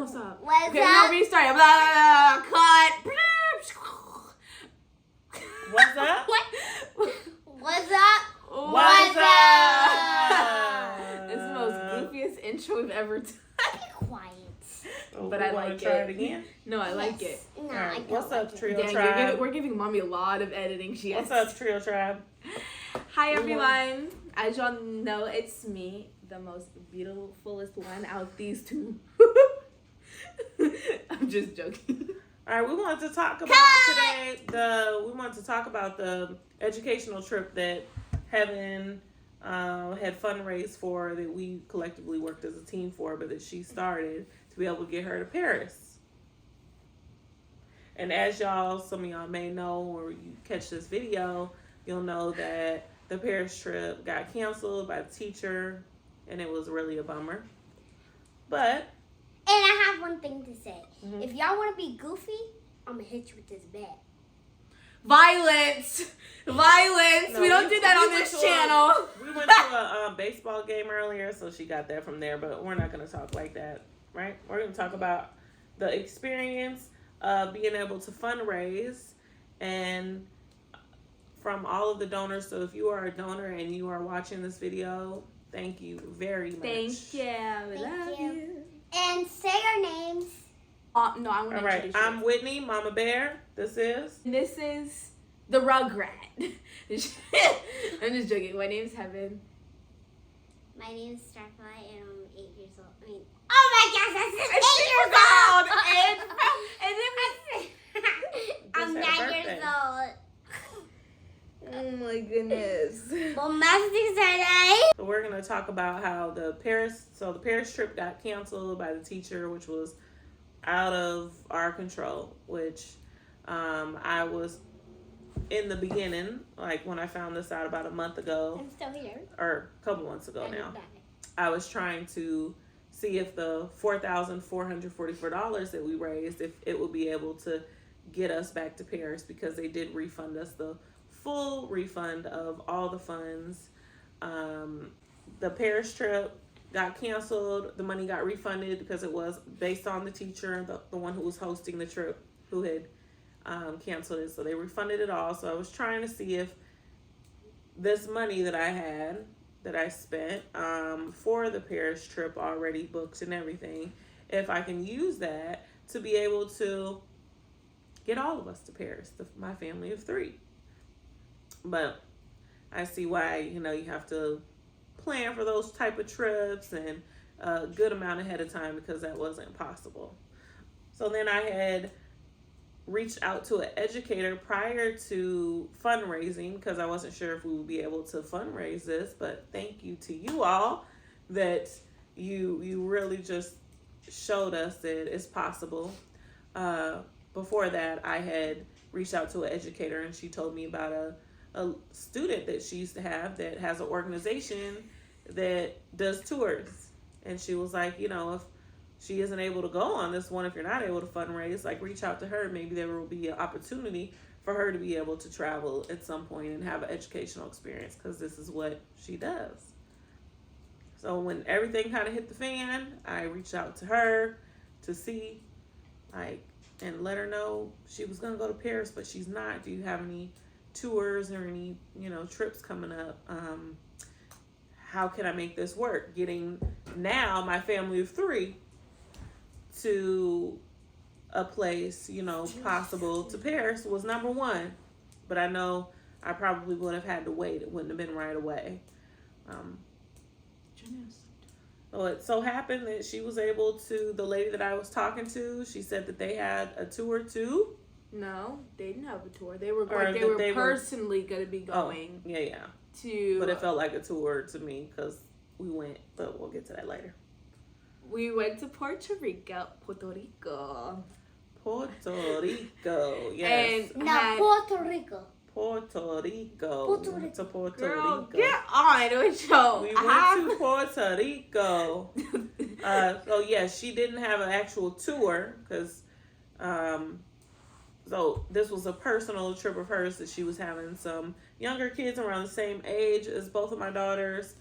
what's up? What's okay, up? we're gonna restart. Blah, blah, blah, cut. What's up? What's up? What's up? It's the most goofiest intro we've ever done. Be quiet. But I like try it. it again? No, I like it. No, All right, I don't what's like up, it. Trio Dang, Tribe? we're giving mommy a lot of editing. She has. What's up, Trio Tribe? Hi everyone. As y'all know, it's me, the most beautifulest one out these two. I'm just joking. All right, we wanted to talk about today. We wanted to talk about the educational trip that Heaven had fundraised for, that we collectively worked as a team for, but that she started to be able to get her to Paris. And as some of y'all may know, or you catch this video, you'll know that the Paris trip got canceled by the teacher, and it was really a bummer. But And I have one thing to say. Mhm. If y'all want to be goofy, I'm going to hit you with this bat. Violence. No, we don't do that on went this to channel. We went to a baseball game earlier, so she got that from there, but we're not going to talk like that, right? We're going to talk about the experience of being able to fundraise and from all of the donors. So if you are a donor and you are watching this video, thank you very much. Thank you. We Thank love you. you. And say your names. No, I want to All right, introduce I'm Whitney, Mama Bear. This is... This is the Rugrat. I'm just joking. My name's Heaven. My name is Starfly, and I'm 8 years old. Oh my gosh, that's 8 years old! And I'm Just had a 9 years birthday. old. oh my goodness. Bon Saturday. So we're going to talk about how the Paris trip got canceled by the teacher, which was out of our control, which I was in the beginning, like when I found this out about a month ago, I'm still here. or a couple months ago now. I'm back. I was trying to see if the $4,444 that we raised, if it would be able to get us back to Paris, because they did refund us the full refund of all the funds. The Paris trip got canceled. The money got refunded because it was based on the teacher, the one who was hosting the trip, who had canceled it. So they refunded it all. So I was trying to see if this money that I spent for the Paris trip, already booked and everything, if I can use that to be able to get all of us to Paris, my family of 3. But I see why, you have to plan for those type of trips and a good amount ahead of time, because that wasn't possible. So then I had reached out to an educator prior to fundraising, because I wasn't sure if we would be able to fundraise this, but thank you to you all that you really just showed us that it's possible. Before that, I had reached out to an educator, and she told me about a student that she used to have that has an organization that does tours. And she was like, if she isn't able to go on this one, if you're not able to fundraise, like, reach out to her. Maybe there will be an opportunity for her to be able to travel at some point and have an educational experience, because this is what she does. So when everything kind of hit the fan, I reached out to her to see, and let her know she was going to go to Paris, but she's not. Do you have any tours or any, trips coming up? How can I make this work? Getting now my family of 3 to a place, possible to Paris was number one. But I know I probably would have had to wait. It wouldn't have been right away. So it so happened that she was able to, the lady that I was talking to, she said that they had a tour too. No, they didn't have a tour. They were Or going. They that were they were- personally going to be going Yeah. to. But it felt like a tour to me because we went, but we'll get to that later. We went to Puerto Rico. Puerto Rico, Yes. and No, had, Puerto Rico. Puerto Rico. Puerto We went to Puerto girl, Rico. get on with your. We went to Puerto Rico. So yeah, she didn't have an actual tour because, so this was a personal trip of hers that she was having some younger kids around the same age as both of my daughters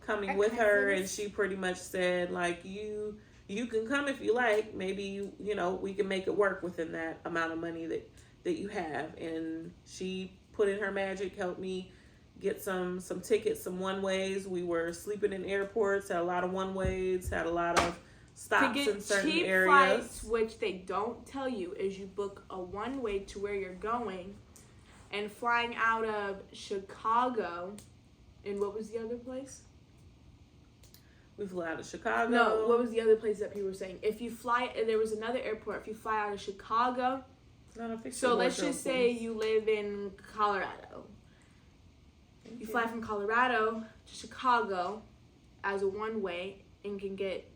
coming with her, and she pretty much said, like, you you can come if you like. Maybe we can make it work within that amount of money that you have. And she put in her magic, helped me get some tickets, some one ways. We were sleeping in airports, had a lot of one ways, had a lot of stops to get in certain cheap areas. flights, which they don't tell you, is you book a one way to where you're going, and flying out of Chicago. And what was the other place? We flew out of Chicago. No, what was the other place that people were saying? If you fly, there was another airport. If you fly out of Chicago, so let's just say you live in Colorado. You fly from Colorado to Chicago as a one-way and can get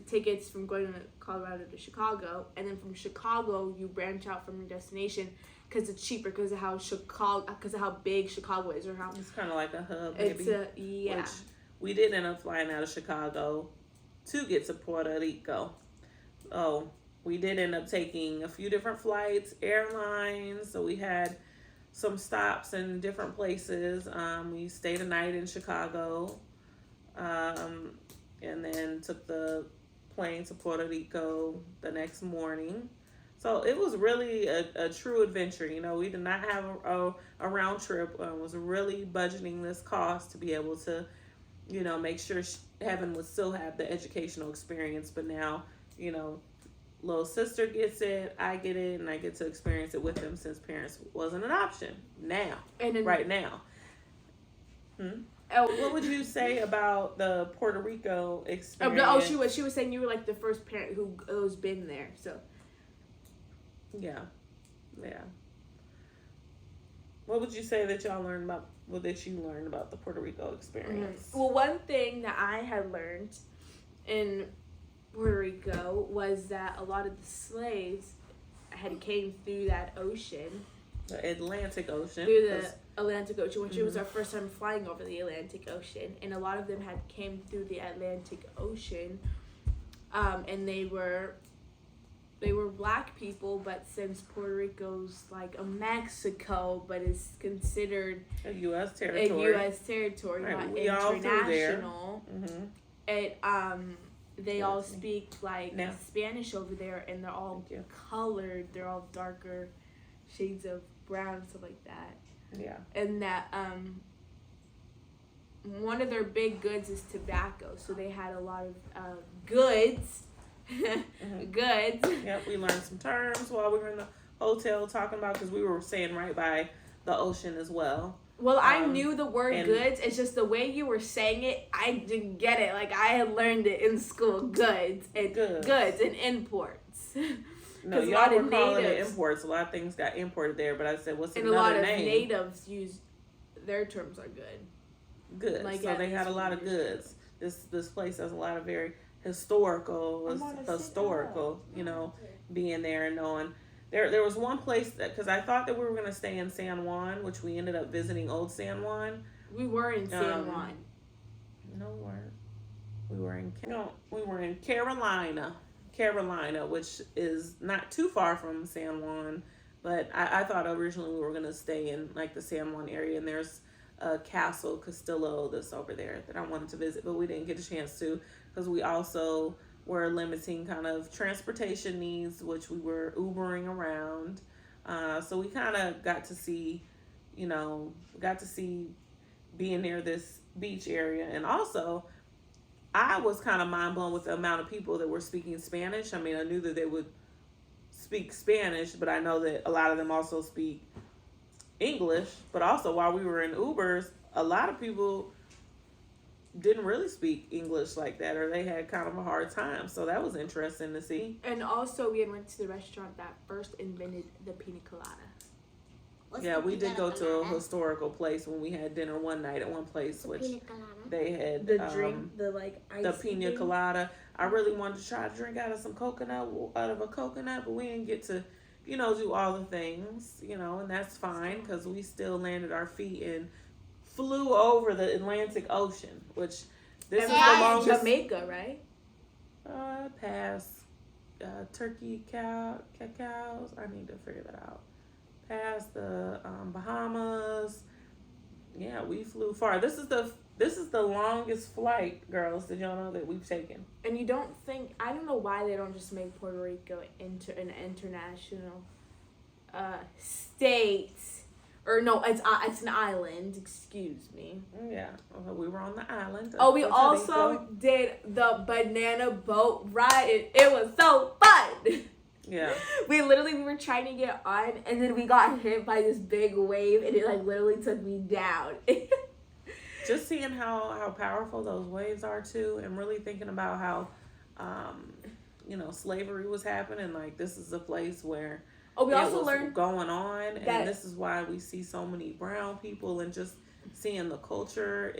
tickets from going to Colorado to Chicago, and then from Chicago you branch out from your destination because it's cheaper because of how big Chicago is, or how it's kind of like a hub. Maybe. Which we did end up flying out of Chicago to get to Puerto Rico. Oh, we did end up taking a few different flights, airlines. So we had some stops in different places. We stayed a night in Chicago, and then took the plane to Puerto Rico the next morning. So it was really a true adventure. We did not have a round trip. Was really budgeting this cost to be able to, make sure Heaven would still have the educational experience. But now, little sister gets it, I get it, and I get to experience it with them since parents wasn't an option. Now, right now. What would you say about the Puerto Rico experience? She was saying you were like the first parent who's been there. So. Yeah. What would you say that y'all learned about? What that you learned about the Puerto Rico experience? Well, one thing that I had learned in Puerto Rico was that a lot of the slaves had came through that ocean. The Atlantic Ocean. Through the Atlantic Ocean, which it was our first time flying over the Atlantic Ocean, and a lot of them had came through the Atlantic Ocean, and they were black people, but since Puerto Rico's like a Mexico, but is considered a U.S. territory, right, not we international, it they all Yes. speak like Spanish over there, and they're all colored. They're all darker shades of brown, stuff like that. Yeah. And that one of their big goods is tobacco, so they had a lot of goods. Goods. Yep, we learned some terms while we were in the hotel talking about, because we were staying right by the ocean as well. Well, I knew the word goods. It's just the way you were saying it, I didn't get it. Like, I had learned it in school. Goods and imports. No, y'all were calling it imports. A lot of things got imported there, but I said, what's another name? And a lot of natives use their terms are good. Good. Like, so they had a lot of goods. This place has a lot of very historical, being there and knowing. There was one place because I thought that we were going to stay in San Juan, which we ended up visiting Old San Juan. We were in San Juan. No, we weren't. We were in Carolina, which is not too far from San Juan, but I thought originally we were going to stay in like the San Juan area, and there's a castle, Custodial, that's over there that I wanted to visit, but we didn't get a chance to because we also were limiting kind of transportation needs, which we were Ubering around. So we kind of got to see being near this beach area. And also, I was kind of mind blown with the amount of people that were speaking Spanish. I mean, I knew that they would speak Spanish, but I know that a lot of them also speak English. But also, while we were in Ubers, a lot of people didn't really speak English like that, or they had kind of a hard time. So that was interesting to see. And also, we went to the restaurant that first invented the pina colada. We did go to a historical place when we had dinner one night at one place, which they had the drink, the like ice the pina colada. I really wanted to try to drink out of a coconut, but we didn't get to, do all the things, and that's fine because we still landed our feet and flew over the Atlantic Ocean, which this is the longest. Jamaica, right? Past Turkey cacaos. I need to figure that out. Past the Bahamas. Yeah, we flew far. This is the This is the longest flight, girls. Did y'all know that we've taken? And you don't think, I don't know why they don't just make Puerto Rico into an international state. Or no, it's an island. Excuse me. Yeah, we were on the island. Oh, we Puerto also Rico. did the banana boat ride. It was so fun. Yeah. We were trying to get on, and then we got hit by this big wave, and it like literally took me down. Just seeing how powerful those waves are too, and really thinking about how, slavery was happening. Like, this is a place where we also learned going on, and this is why we see so many brown people, and just seeing the culture.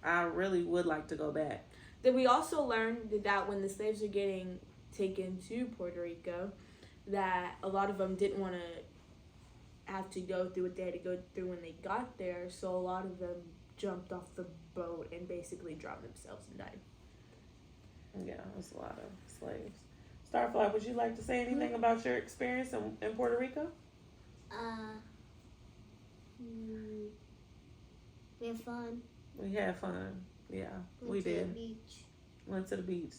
I really would like to go back. Then we also learned that when the slaves are getting taken to Puerto Rico, that a lot of them didn't want to have to go through what they had to go through when they got there, so a lot of them jumped off the boat and basically drowned themselves and died. Yeah, it was a lot of slaves. Starfly, would you like to say anything about your experience in Puerto Rico? We had fun. We had fun. Yeah, we Went to did. the beach. Went to the beach.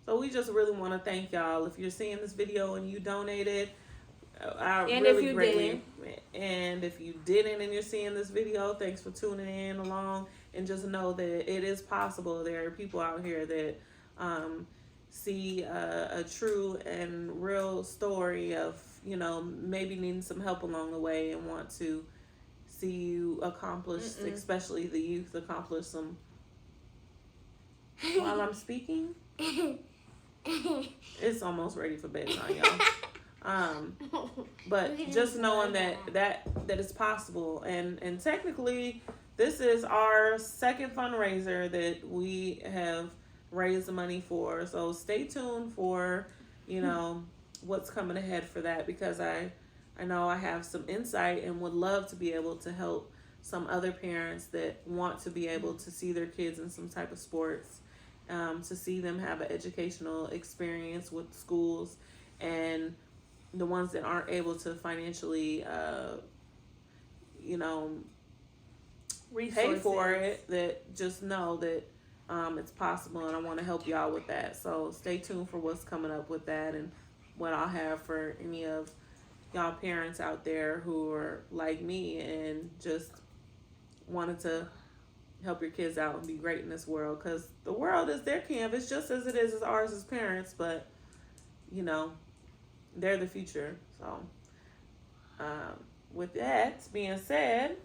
So we just really want to thank y'all. If you're seeing this video and you donated, and if you didn't and you're seeing this video, thanks for tuning in along. And just know that it is possible. There are people out here that see a true and real story of, maybe needing some help along the way and want to see you accomplish, especially the youth, accomplish some. While I'm speaking, it's almost ready for bedtime, y'all. But just knowing that it's possible, and technically, this is our second fundraiser that we have raised the money for. So stay tuned for, what's coming ahead for that, because I know I have some insight and would love to be able to help some other parents that want to be able to see their kids in some type of sports. To see them have an educational experience with schools, and the ones that aren't able to financially, pay for it, that just know that it's possible, and I want to help y'all with that. So stay tuned for what's coming up with that, and what I'll have for any of y'all parents out there who are like me and just wanted to help your kids out and be great in this world, because the world is their canvas just as it is as ours as parents, but they're the future. So with that being said,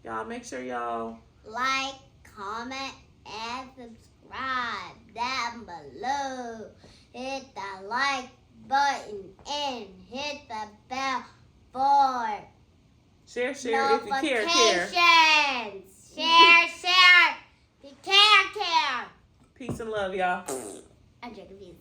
y'all make sure y'all like, comment, and subscribe down below. Hit the like button and hit the bell for share if you care. notifications. Share. If you care. Peace and love, y'all. I'm joking.